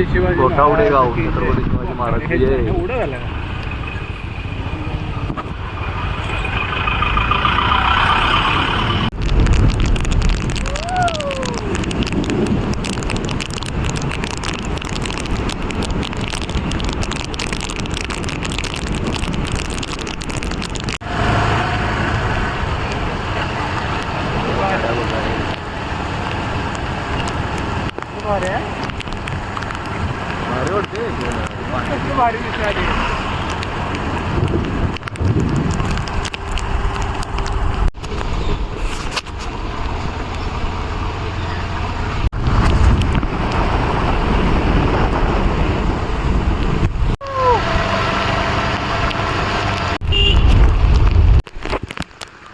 कोठावडे गाव छत्रपती शिवाजी महाराज एवढं झालं. भारी दिसणार.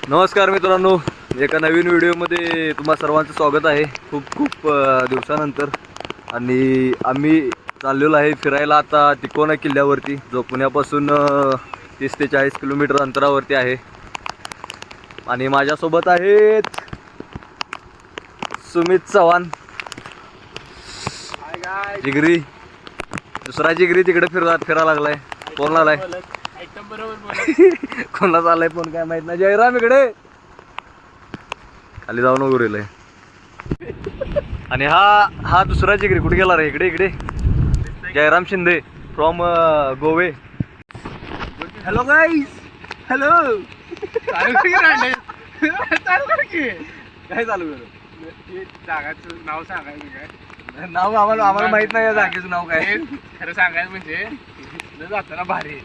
नमस्कार मित्रांनो, एका नवीन व्हिडिओमध्ये तुम्हा सर्वांचं स्वागत आहे. खूप दिवसानंतर आणि आम्ही चाललेलो आहे फिरायला आता तिकोना किल्ल्यावरती, जो पुण्यापासून 30 ते 40 किलोमीटर अंतरावरती आहे. आणि माझ्यासोबत आहेत सुमित चव्हाण, जिगरी, दुसरा जिगरी तिकडे फिरायला लागलाय. कोण आलाय? कोणाचा आलाय पण काय माहित नाही. जयराम इकडे खाली जाऊन उभं राहिलंय. आणि हा दुसरा जिगरी कुठे गेला रे? इकडे Jayram Shinde from Gove. Hello guys. Hello. काय चालू करू? जागाचं नाव सांगायचं काय? नाव आम्हाला माहित नाही. या जागेचं नाव काय? खरं सांगायचं म्हणजे जाताना भारी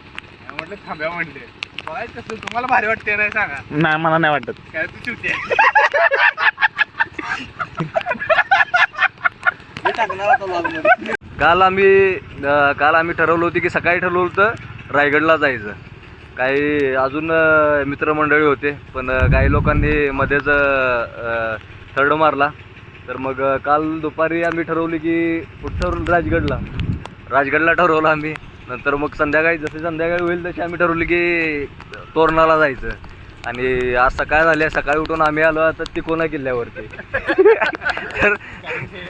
म्हटलं, थांब्या म्हणले. बघायचं कसं तुम्हाला भारी वाटते नाही सांगा. नाही, मला नाही वाटत. काय तू चिवते? काल आम्ही ठरवलं होतं की सकाळी ठरवलं होतं रायगडला जायचं. काही अजून मित्रमंडळी होते, पण काही लोकांनी मध्येच थर्ड मारला. तर मग काल दुपारी आम्ही ठरवली की कुठं राजगडला ठरवलं आम्ही. नंतर मग जसे संध्याकाळी होईल तशी आम्ही ठरवली की तोरणाला जायचं. आणि आज सकाळी उठून आम्ही आलो आता तिकोना किल्ल्यावरती.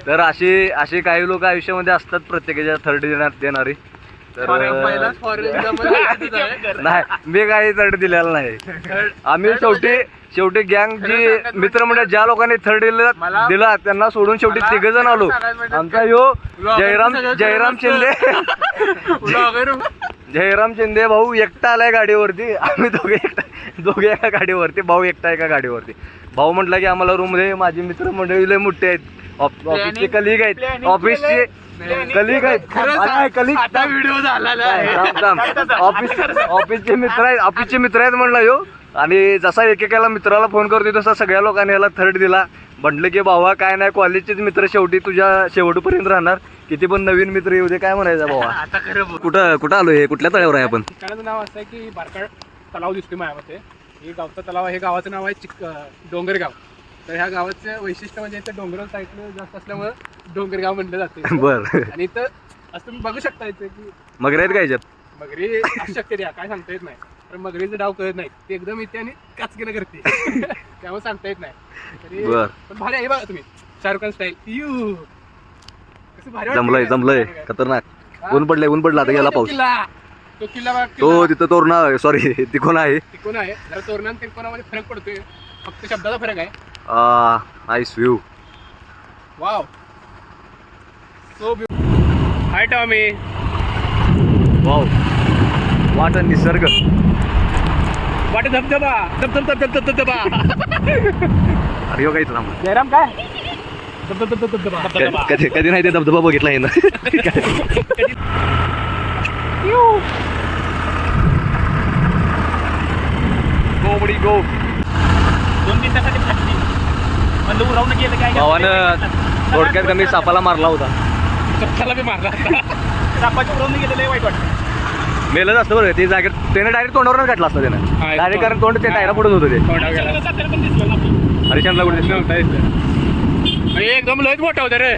तर असे काही लोक आयुष्यामध्ये असतात, प्रत्येकाच्या थर्ड देणारी. तर नाही, मी काही थर्ड दिलेला नाही. आम्ही शेवटी गँग जी मित्रमंडळ ज्या लोकांनी थर्ड दिला त्यांना सोडून शेवटी 3 जण आलो. आमचा ह्यो जयराम शिंदे भाऊ एकटा आलाय गाडीवरती. आम्ही दोघे एका गाडीवरती, भाऊ एकटा एका गाडीवरती. भाऊ म्हटलं की आम्हाला रूम दे. माझी मित्रमंडळी लय मोठे आहेत, ऑफिसचे कलिग आहेत, ऑफिसचे कलिग आहेत. व्हिडिओ झाला. ऑफिसचे मित्र आहेत म्हणलं ह्यो. आणि जसा एकेकाला मित्राला फोन करतोय तसा सगळ्या लोकांनी याला थर्ड दिला. म्हटलं की भावा काय नाही, कॉलेजचेच मित्र शेवटी तुझ्या शेवटपर्यंत राहणार, किती पण नवीन मित्र येऊ दे. काय म्हणायचं भावा? आता खरं कुठं आलो? हे कुठल्या तळ्यावर आहे आपण? ठिकाणाचं नाव असं आहे की बारकाळ तलाव दिसतोय माझ्यामध्ये. हे गावचा तलाव आहे. गावाचं नाव आहे डोंगरगाव. तर ह्या गावाचं वैशिष्ट्य म्हणजे इथं डोंगराळ साईडला जास्त असल्यामुळे डोंगरगाव म्हणलं जाते. बरं. आणि इथं असं तुम्ही बघू शकता इथे की मग आहेत काय याच्यात? मगरी असू शकते द्या, काय सांगता येत नाही. पण मगरीचं डाव कळत नाही, ते एकदम येते आणि काचकीनं करते. त्यामुळे सांगता येत नाही. तरी पण भारी आहे बघा तुम्ही, शाहरुख खान स्टाईल. कसं भारी जमलंय खतरनाक. ऊन पडलं आता. गेला पाऊस. तो किल्ला तो तिथं तोरणा, सॉरी तिकोना आहे. तिकोना आहे. जरा तोरणा आणि तिकोनामध्ये फरक पडतोय, फक्त शब्दाचा फरक आहे. Nice view. Wow, so beautiful. Hi Tommy. Wow, वाट निसर्ग, वाट धबधबा. अरे हो काहीच ना. जयराम काय धबधबा कधी नाही ते धबधबा बघितला आहे ना. गोबडी गो 2-3 तासाची फाटली. म्हणजे उरावून गेलं काय? भावानं थोडक्यात कमी सापाला मारला होता. चप्पाला बी मारला. सापाच्या उरावून गेलं, लय वाईट वाटतं. मेलच असतं बरं ते जागेत. त्याने डायरेक्ट तोंडावरच काढला असतं त्यानं डायरेक्ट, कारण तोंड ते टायरा पडत होतं ते. हरिचंद्रला कुठे दिसलं नव्हता. एकदम लयच मोठा होता रे.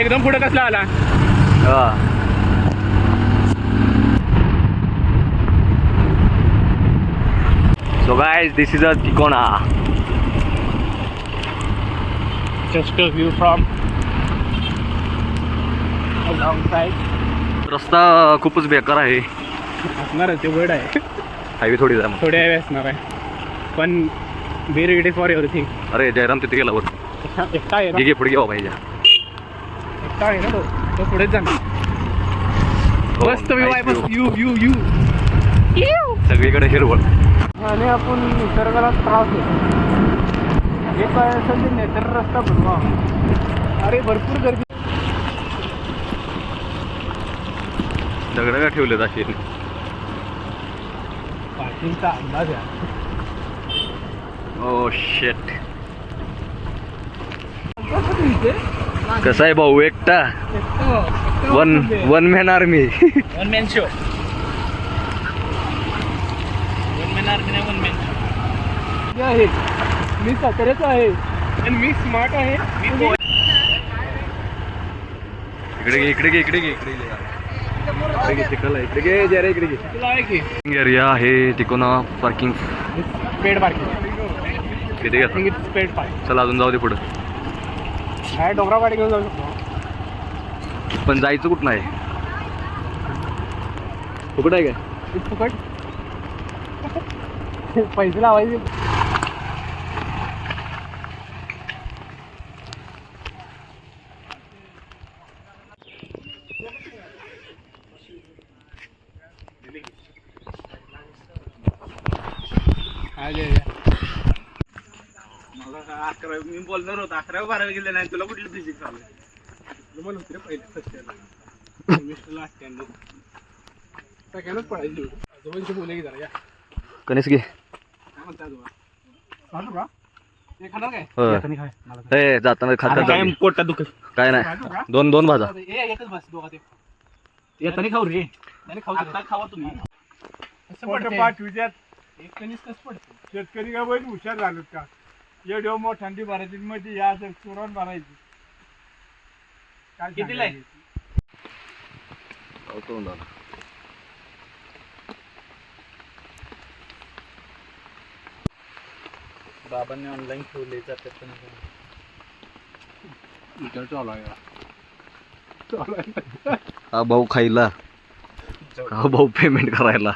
एकदम पुढे कसला आला. So guys, this is a Tikona. Just a view from a long side. रस्ता खूपच बेकार आहे. असणार ते वर्ड आहे. हायवे थोडी जा मग. थोडे असणार आहे पण बी रेडी फॉर एव्हरीथिंग. अरे जयराम तिथे गेला वर. एकटा आहे ना? घे पुढे घ्यावा पाहिजे. एकटा आहे ना तो पुढेच जाणार. मस्त व्यू आहे. मस्त यू यू यू सगळीकडे हिरवळ. आणि आपण निसर्गाला त्रास देतो. हे काय असेल ते नॅचरल रस्ता बनवा. अरे भरपूर गर्दी. दगड का ठेवलेत असे. पार्किंगचा अंदाज आहे. ओ शेट. कसा आहे भाऊ एकटा. One man army. One man show. One man army नाही, वन मॅन शो आहे. मी साताऱ्याचा आहे आणि मी स्मार्ट आहे. इकडे घे इकडे घे चिखल आहे. इकडे घे जरा इकडे घे. तुला आहे की एरिया आहे तिकोना पार्किंग. Paid parking. किती घेतो. Paid parking. चला अजून जाऊ दे पुढं. काय डोंगराव गाडी घेऊन जाऊ शकतो पण जायचं कुठं नाही. फुकट आहे काय. फुकट पैसे लावायचे. मी बोलणार होतो 11वी-12वी गेले नाही. तुला कुठली फिजिक्स आलं मला होते पहिले सगळ्यांनाच पडायची. आजोबांशी बोले की जरा या. कणीस घे. काय म्हणता आजोबा. हे खाणार काय. ए जाताना खातात पोटात दुखत काय नाही. दोन भाजा. एकच बस दोघा ते येताना खाऊ रे. खाऊ खावा तुम्ही. एक कणीस कसं पडतं. शेतकरी का बैल हुशार झालो का. एवढं मोठ्यांदी भरायची मध्ये या चुरण भरायची. कितीला आहे. बाबांनी ऑनलाईन ठेवले जातात. हा भाऊ खायला. हा भाऊ पेमेंट करायला.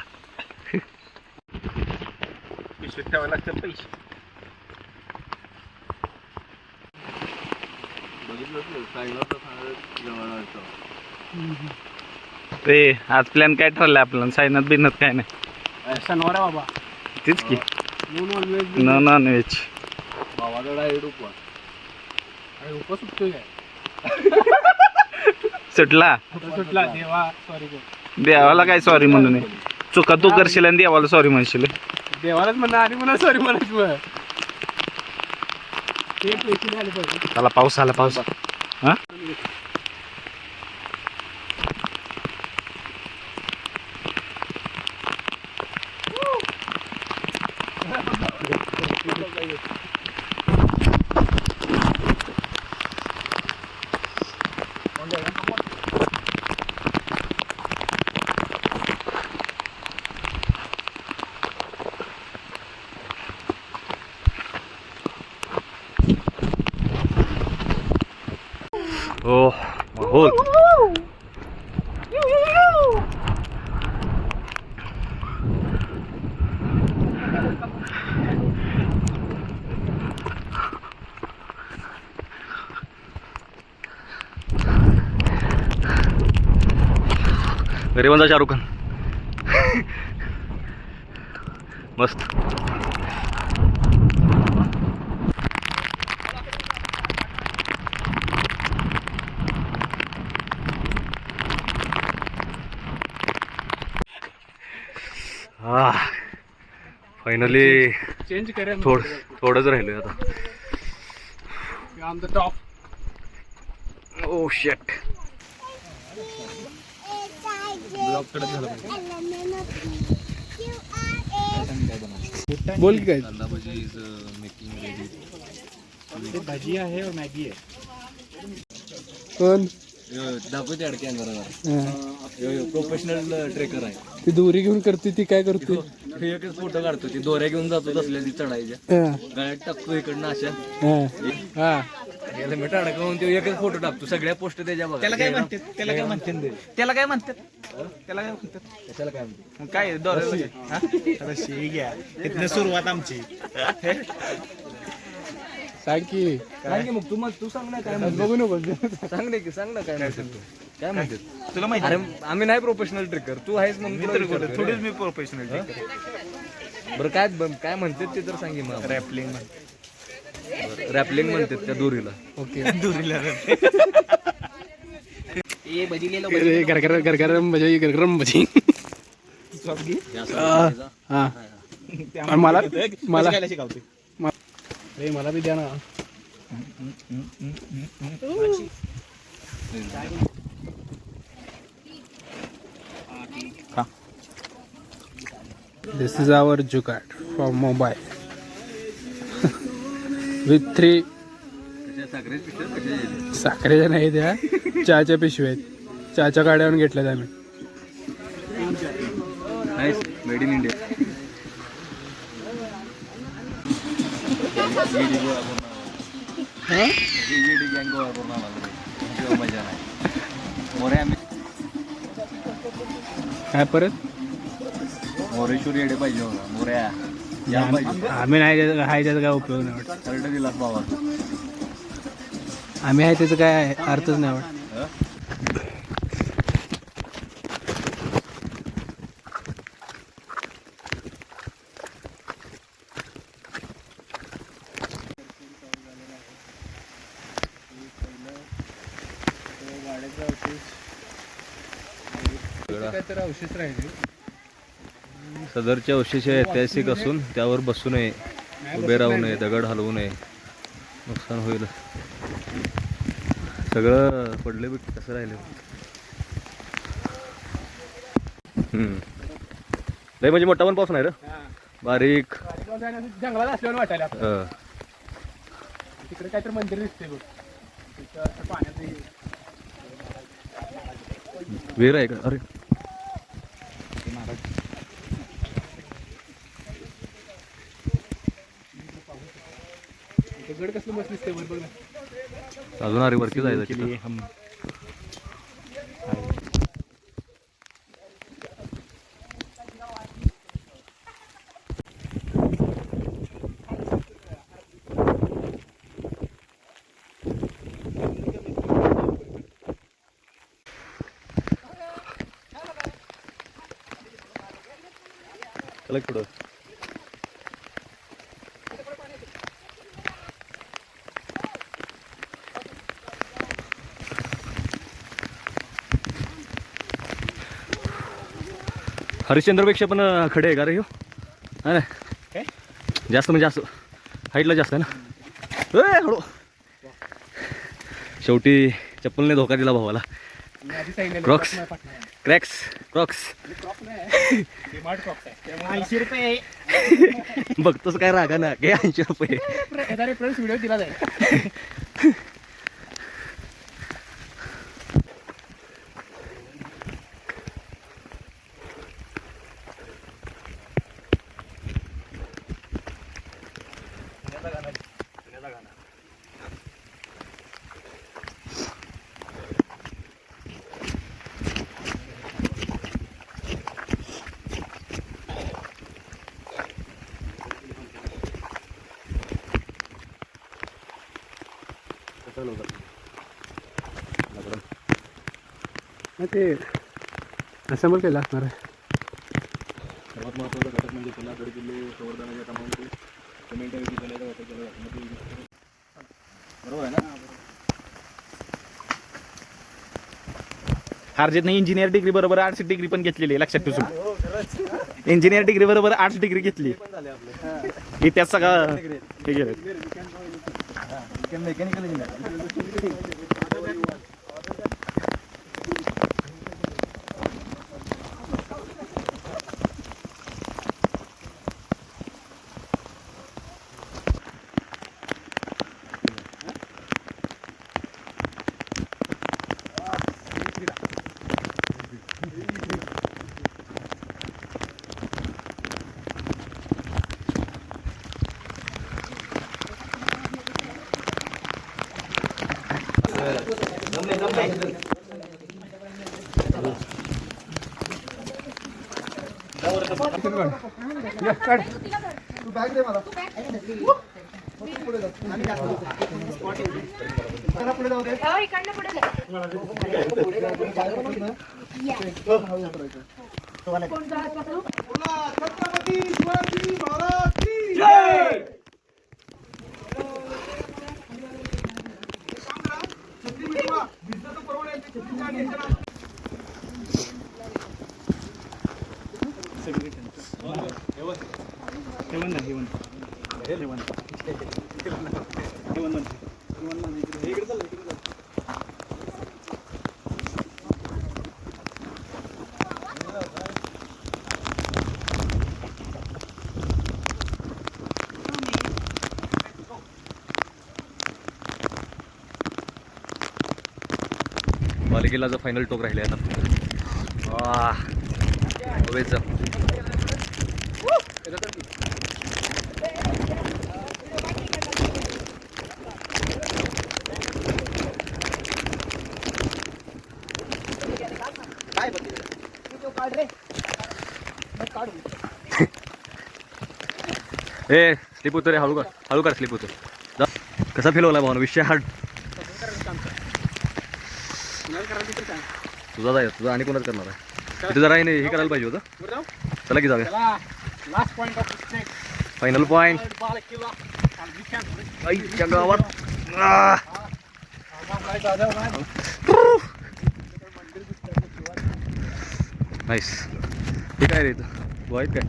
पिशवीत ठेवायला लागतात पैसे. ते आज प्लॅन काय ठरलाय आपलं. सायनात बिनत काय नाही. शनिवार आहे बाबा. तीच की नॉन व्हेज. उपवास सुटतोय काय. सुटला सुटला देवा सॉरी. देवाला काय सॉरी म्हणून. चुका तू करशील आणि देवाला सॉरी म्हणशील. देवालाच म्हणा आणि म्हणा सॉरी म्हणायचं मग. ते पैसे झाले पाहिजे. त्याला पाऊस आला. पाऊस हा हो माहोल. गरिबांचा शाहरुख खान. मस्त. फायनली चेंज करेल. थोडंच राहिलोय आता. On the top. ओ शेट. बोल की काय. भाजी आहे और मॅगी आहे. कोण दाखवते अडके प्रोफेशनल ट्रेकर आहे. ती दोरी घेऊन करते ती काय करते. एकच फोटो काढतो. ती दोऱ्या घेऊन जातो तसल्या ती चढायच्या. गळ्यात टाकतो इकडनं अशा. हा हेल्मेट अडकवून तो एकच फोटो टाकतो सगळ्या पोस्ट त्याच्या बघा. त्याला काय म्हणतात त्याला काय म्हणतात त्याला काय म्हणतात त्याला काय म्हणतात कशाला काय म्हणते? मग काय रशी घ्या इथनं सुरुवात आमची. सांग की सांग की मग तू सांग ना काय म्हणते. बघू नको सांग ना काय म्हणते तू काय म्हणते. तुला माहिती अरे आम्ही नाही प्रोफेशनल ट्रेकर तू आहेस म्हणून तुला विचारतोय. थोडीच मी प्रोफेशनल बरं काय म्हणतात ते तर सांगे मग. रॅपलिंग रॅपलिंग म्हणतात त्या दोरीला. ओके दुरीला ए भजी लिहिलं गरगरम भजी गरगरम भजी हा आणि मला खायला शिकवते. रे मला बी द्या ना. This is our jugaad for mobile with 3 साखरेच्या नाही त्या चहाच्या पिशव्या आहेत. चहाच्या गाड्यावरून घेतल्यात आम्ही. Made in India. काय परत मोरेश्वर येडे पाहिजे होता मोऱ्या. आम्ही नाही आहे त्याचा काय उपयोग नाही वाटत. थर्ड दिलास बाबा. आम्ही आहे त्याचं काय अर्थच नाही वाटत. तर अवशेष राहिले. सदरचे अवशेष ऐतिहासिक असून त्यावर बसू नये, उभे राहू नये, दगड हलवू नये, नुकसान होईल. सगळं पडले बघ कसं राहिलं. लय म्हणजे मोठा पण पाऊस नाही रे, बारीक. जंगलात असल्यावर वाटायला तिकडे काहीतरी मंदिर दिसते बघ. पाण्यात विहीर आहे का? अरे गड कसलं मस्त दिसते वर बघ ना. अजून अरे वरती जायचं तिथं. चला पुढं. हरिश्चंद्रपेक्षा पण खडे आहे का रे ह्यो? हा ना जास्त म्हणजे असं हाईटला जास्त आहे ना. हळू. शेवटी चप्पलने धोका दिला भावाला. क्रॉक्स क्रॅक्स क्रॉक्स 80 रुपये बघतोस काय रागा ना घे 80 रुपये. व्हिडिओ दिला जाईल. ते असेंबल केलं असणार आहे. सर्वात महत्त्वाचा घटक म्हणजे पुन्हा गड किल्ले संवर्धनाच्या कामामध्ये सिमेंट विधी केल्याचा वापर केला जातो. बरोबर आहे ना. हार्जेतनं इंजिनियर डिग्री बरोबर आर्ट्स डिग्री पण घेतलेली आहे, लक्षात ठेवून. इंजिनियर डिग्री बरोबर आर्ट्स डिग्री घेतली. इतिहास सगळं हे गेलं. Mechanical engineer. बालेकिल्लाचं फायनल टोक राहिले आता. हवेचं ए स्लिप उतर रे, हळू कर स्लिप उतर. कसा फील होला भावना? विषय हार्ड तुझा जाय, तुझा आणि कोणाच करणार आहे? तुझं राही नाही, हे करायला पाहिजे होतं. चला की जाऊया. Last point of stake final point बालेकिल्ला आईच्या गावात. नाईस. हे काय रे इथं गो आहेत काय?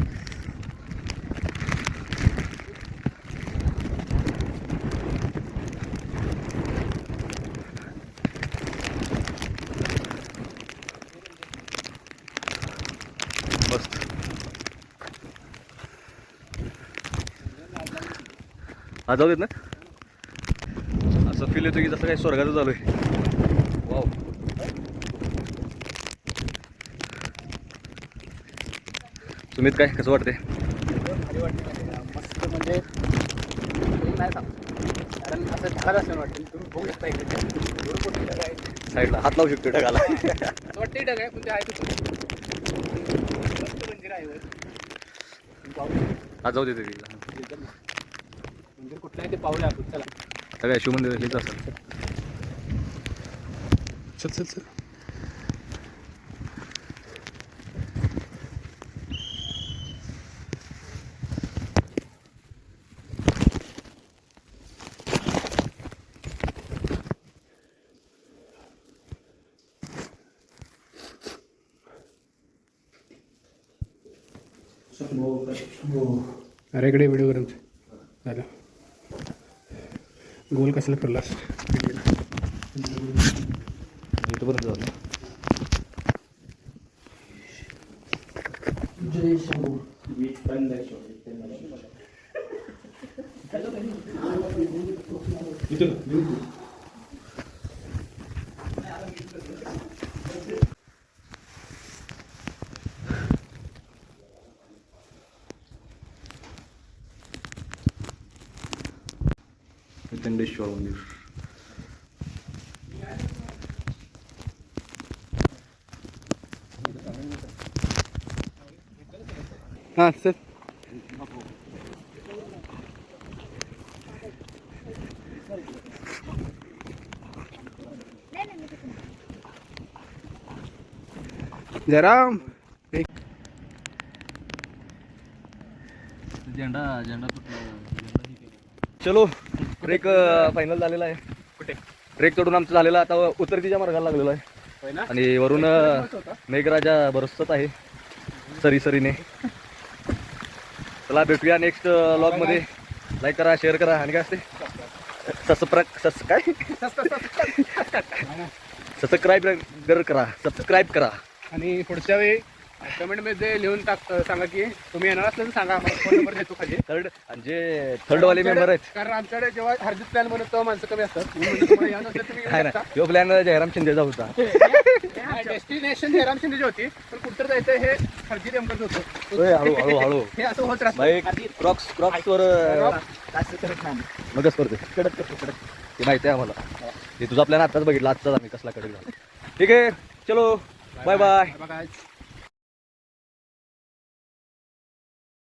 मस्त. हा जाऊ देत ना. असं फील येतो की जसं काही स्वर्गाचं चालू आहे. वाव. सुमित काय कसं वाटते? मस्त म्हणजे नाही सांग कारण असं झालं असं वाटतं तुम्ही बघू शकता इकडे साईडला हात लावू शकतो ढगाला. वाटते ढग आहे पण ते आहे मस्त मंदिर आहे हा जाऊ देते तिला. मंदिर कुठलं आहे ते पाहूया आपण. चला सगळ्या शिवमंदिर हेच असं. चल चल चल. अरे इकडे व्हिडिओ करून झालं. गोल कसला फिरलास इथपर्यंत झालं. वितंडेश्वर मंदिर. हां सर. जरा झेंडा चलो ट्रेक फायनल झालेला आहे. कुठे ट्रेक चढून आमचं झालेला आता उतरतीच्या मार्गाला लागलेलो आहे. होय ना. आणि वरून मेघराजा बरसत आहे सरीने. चला भेटूया नेक्स्ट व्लॉग मध्ये. लाईक करा, शेअर करा आणि काय असते सबस्क्राईब करा. आणि पुढच्या वेळी कमेंटमध्ये लिहून सांगा की तुम्ही येणार असलं तर सांगा. आम्हाला फोन नंबर देतो खाली. थर्ड वाले मेंबर आहेत. कारण आमच्याकडे जेव्हा हरजित प्लॅन बनवतो तेव्हा माणसं कमी असतात. म्हणून तुम्हाला या नसलं तुम्ही आहे ना, तो प्लॅन जयराम शिंदेचा होता. डेस्टिनेशन जयराम शिंदेची होती पण कुठं जायचं हे हरजित एमकरच होतं. हळू हे असं होत राहतं. भाई क्रॉक्स वर मगच करते. कडक ते माहिती आहे आम्हाला. ते तुझा प्लॅन आताच बघितला, आजचाच आम्ही कसला कडक झाला. ठीक आहे, चलो बाय बाय. बघा